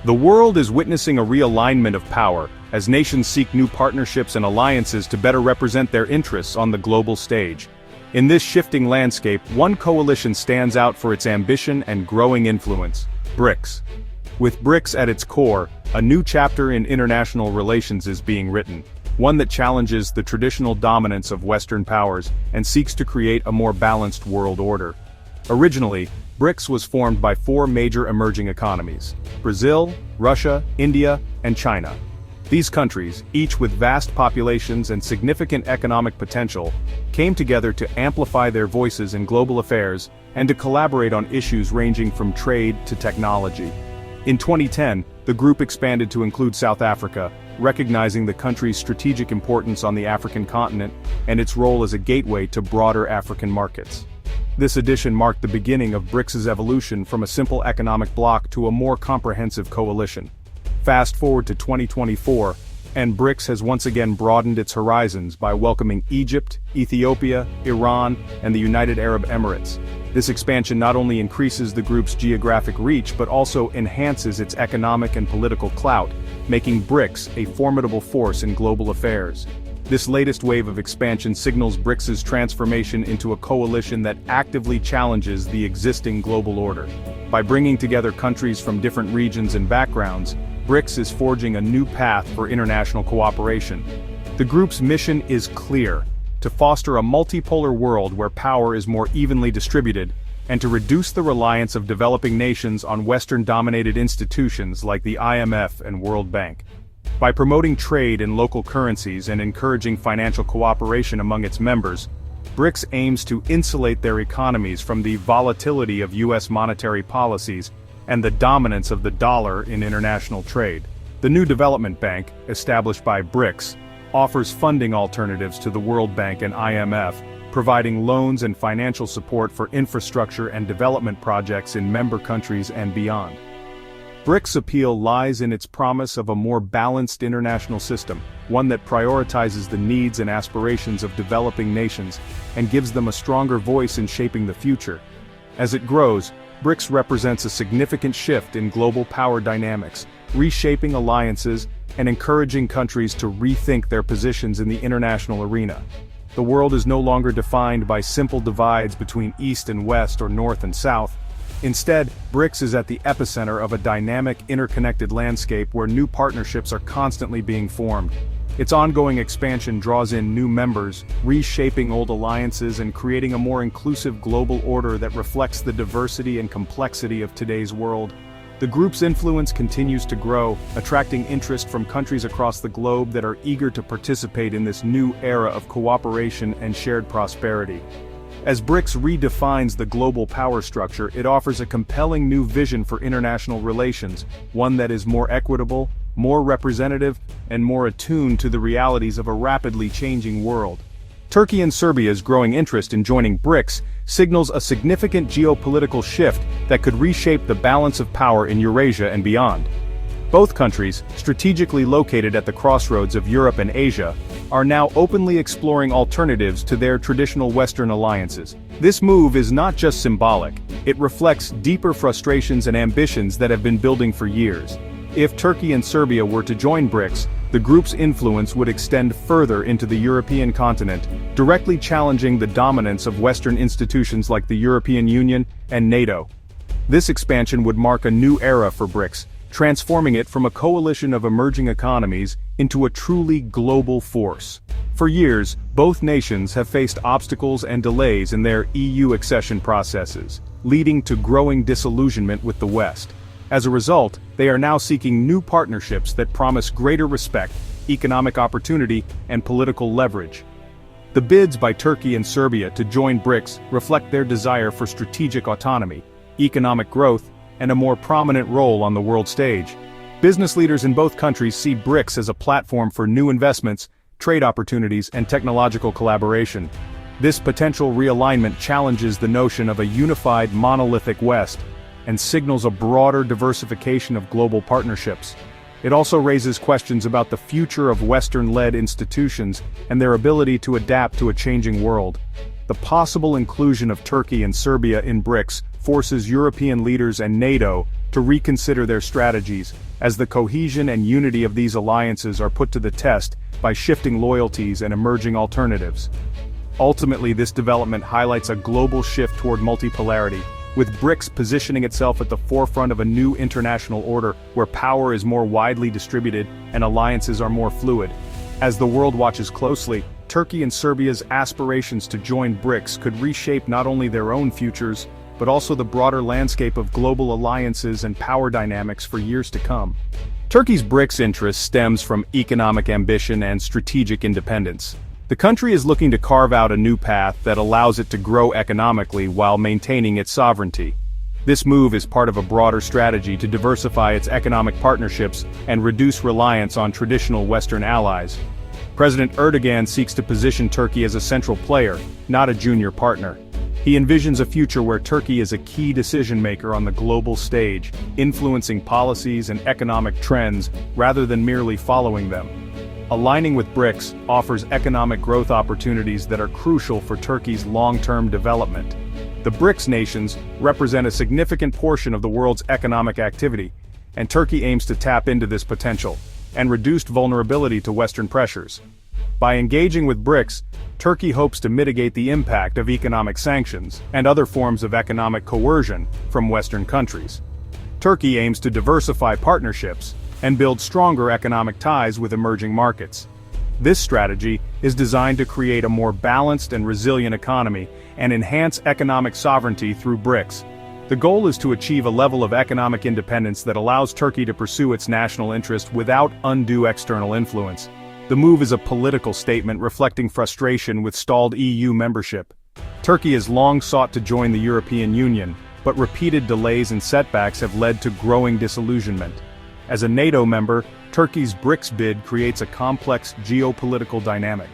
The world is witnessing a realignment of power, as nations seek new partnerships and alliances to better represent their interests on the global stage. In this shifting landscape, one coalition stands out for its ambition and growing influence: BRICS. With BRICS at its core, a new chapter in international relations is being written, one that challenges the traditional dominance of Western powers and seeks to create a more balanced world order. Originally, BRICS was formed by four major emerging economies: Brazil, Russia, India, and China. These countries, each with vast populations and significant economic potential, came together to amplify their voices in global affairs and to collaborate on issues ranging from trade to technology. In 2010, the group expanded to include South Africa, recognizing the country's strategic importance on the African continent and its role as a gateway to broader African markets. This addition marked the beginning of BRICS's evolution from a simple economic bloc to a more comprehensive coalition. Fast forward to 2024, and BRICS has once again broadened its horizons by welcoming Egypt, Ethiopia, Iran, and the United Arab Emirates. This expansion not only increases the group's geographic reach but also enhances its economic and political clout, making BRICS a formidable force in global affairs. This latest wave of expansion signals BRICS's transformation into a coalition that actively challenges the existing global order. By bringing together countries from different regions and backgrounds, BRICS is forging a new path for international cooperation. The group's mission is clear: to foster a multipolar world where power is more evenly distributed, and to reduce the reliance of developing nations on Western-dominated institutions like the IMF and World Bank. By promoting trade in local currencies and encouraging financial cooperation among its members, BRICS aims to insulate their economies from the volatility of U.S. monetary policies and the dominance of the dollar in international trade. The new development bank, established by BRICS, offers funding alternatives to the World Bank and IMF, providing loans and financial support for infrastructure and development projects in member countries and beyond. BRICS' appeal lies in its promise of a more balanced international system, one that prioritizes the needs and aspirations of developing nations and gives them a stronger voice in shaping the future. As it grows, BRICS represents a significant shift in global power dynamics, reshaping alliances and encouraging countries to rethink their positions in the international arena. The world is no longer defined by simple divides between East and West or North and South. Instead, BRICS is at the epicenter of a dynamic, interconnected landscape where new partnerships are constantly being formed. Its ongoing expansion draws in new members, reshaping old alliances and creating a more inclusive global order that reflects the diversity and complexity of today's world. The group's influence continues to grow, attracting interest from countries across the globe that are eager to participate in this new era of cooperation and shared prosperity. As BRICS redefines the global power structure, it offers a compelling new vision for international relations, one that is more equitable, more representative, and more attuned to the realities of a rapidly changing world. Turkey and Serbia's growing interest in joining BRICS signals a significant geopolitical shift that could reshape the balance of power in Eurasia and beyond. Both countries, strategically located at the crossroads of Europe and Asia, are now openly exploring alternatives to their traditional Western alliances. This move is not just symbolic, it reflects deeper frustrations and ambitions that have been building for years. If Turkey and Serbia were to join BRICS, the group's influence would extend further into the European continent, directly challenging the dominance of Western institutions like the European Union and NATO. This expansion would mark a new era for BRICS, transforming it from a coalition of emerging economies into a truly global force. For years, both nations have faced obstacles and delays in their EU accession processes, leading to growing disillusionment with the West. As a result, they are now seeking new partnerships that promise greater respect, economic opportunity, and political leverage. The bids by Turkey and Serbia to join BRICS reflect their desire for strategic autonomy, economic growth, and a more prominent role on the world stage. Business leaders in both countries see BRICS as a platform for new investments, trade opportunities, and technological collaboration. This potential realignment challenges the notion of a unified monolithic West, and signals a broader diversification of global partnerships. It also raises questions about the future of Western-led institutions and their ability to adapt to a changing world. The possible inclusion of Turkey and Serbia in BRICS forces European leaders and NATO to reconsider their strategies, as the cohesion and unity of these alliances are put to the test by shifting loyalties and emerging alternatives. Ultimately, this development highlights a global shift toward multipolarity, with BRICS positioning itself at the forefront of a new international order where power is more widely distributed and alliances are more fluid. As the world watches closely, Turkey and Serbia's aspirations to join BRICS could reshape not only their own futures, but also the broader landscape of global alliances and power dynamics for years to come. Turkey's BRICS interest stems from economic ambition and strategic independence. The country is looking to carve out a new path that allows it to grow economically while maintaining its sovereignty. This move is part of a broader strategy to diversify its economic partnerships and reduce reliance on traditional Western allies. President Erdogan seeks to position Turkey as a central player, not a junior partner. He envisions a future where Turkey is a key decision-maker on the global stage, influencing policies and economic trends rather than merely following them. Aligning with BRICS offers economic growth opportunities that are crucial for Turkey's long-term development. The BRICS nations represent a significant portion of the world's economic activity, and Turkey aims to tap into this potential and reduce vulnerability to Western pressures. By engaging with BRICS, Turkey hopes to mitigate the impact of economic sanctions and other forms of economic coercion from Western countries. Turkey aims to diversify partnerships and build stronger economic ties with emerging markets. This strategy is designed to create a more balanced and resilient economy and enhance economic sovereignty through BRICS. The goal is to achieve a level of economic independence that allows Turkey to pursue its national interest without undue external influence. The move is a political statement reflecting frustration with stalled EU membership. Turkey has long sought to join the European Union, but repeated delays and setbacks have led to growing disillusionment. As a NATO member, Turkey's BRICS bid creates a complex geopolitical dynamic.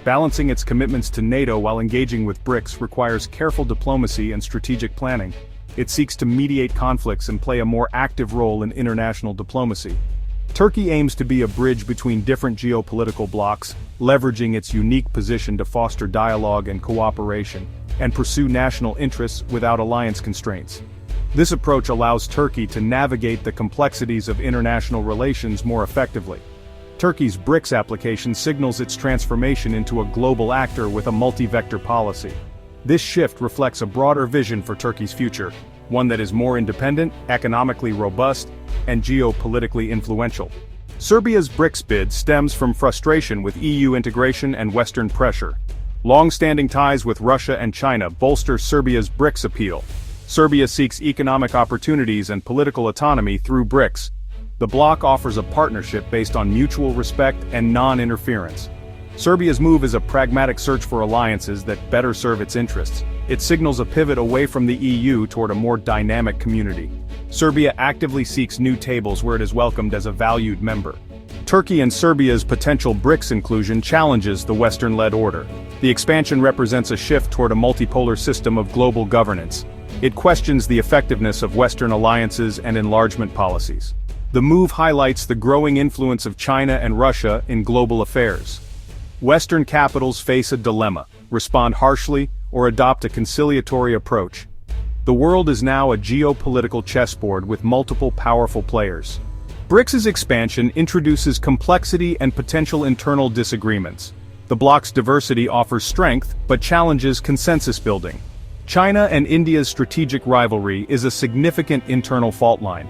Balancing its commitments to NATO while engaging with BRICS requires careful diplomacy and strategic planning. It seeks to mediate conflicts and play a more active role in international diplomacy. Turkey aims to be a bridge between different geopolitical blocs, leveraging its unique position to foster dialogue and cooperation, and pursue national interests without alliance constraints. This approach allows Turkey to navigate the complexities of international relations more effectively. Turkey's BRICS application signals its transformation into a global actor with a multi-vector policy. This shift reflects a broader vision for Turkey's future, one that is more independent, economically robust, and geopolitically influential. Serbia's BRICS bid stems from frustration with EU integration and Western pressure. Long-standing ties with Russia and China bolster Serbia's BRICS appeal. Serbia seeks economic opportunities and political autonomy through BRICS. The bloc offers a partnership based on mutual respect and non-interference. Serbia's move is a pragmatic search for alliances that better serve its interests. It signals a pivot away from the EU toward a more dynamic community. Serbia actively seeks new tables where it is welcomed as a valued member. Turkey and Serbia's potential BRICS inclusion challenges the Western-led order. The expansion represents a shift toward a multipolar system of global governance. It questions the effectiveness of Western alliances and enlargement policies. The move highlights the growing influence of China and Russia in global affairs. Western capitals face a dilemma: respond harshly or adopt a conciliatory approach. The world is now a geopolitical chessboard with multiple powerful players. BRICS's expansion introduces complexity and potential internal disagreements. The bloc's diversity offers strength but challenges consensus building. China and India's strategic rivalry is a significant internal fault line.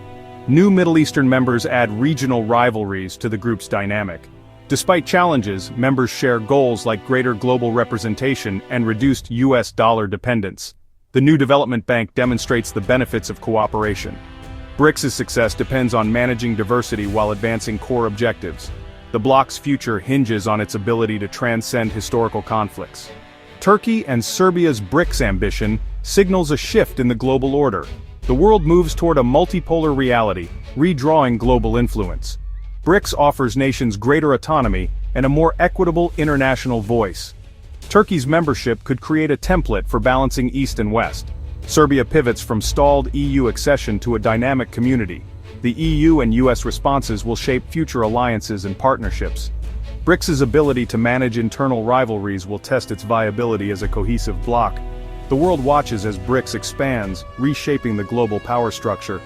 New Middle Eastern members add regional rivalries to the group's dynamic. Despite challenges, members share goals like greater global representation and reduced US dollar dependence. The new development bank demonstrates the benefits of cooperation. BRICS's success depends on managing diversity while advancing core objectives. The bloc's future hinges on its ability to transcend historical conflicts. Turkey and Serbia's BRICS ambition signals a shift in the global order. The world moves toward a multipolar reality, redrawing global influence. BRICS offers nations greater autonomy and a more equitable international voice. Turkey's membership could create a template for balancing East and West. Serbia pivots from stalled EU accession to a dynamic community. The EU and US responses will shape future alliances and partnerships. BRICS's ability to manage internal rivalries will test its viability as a cohesive bloc. The world watches as BRICS expands, reshaping the global power structure.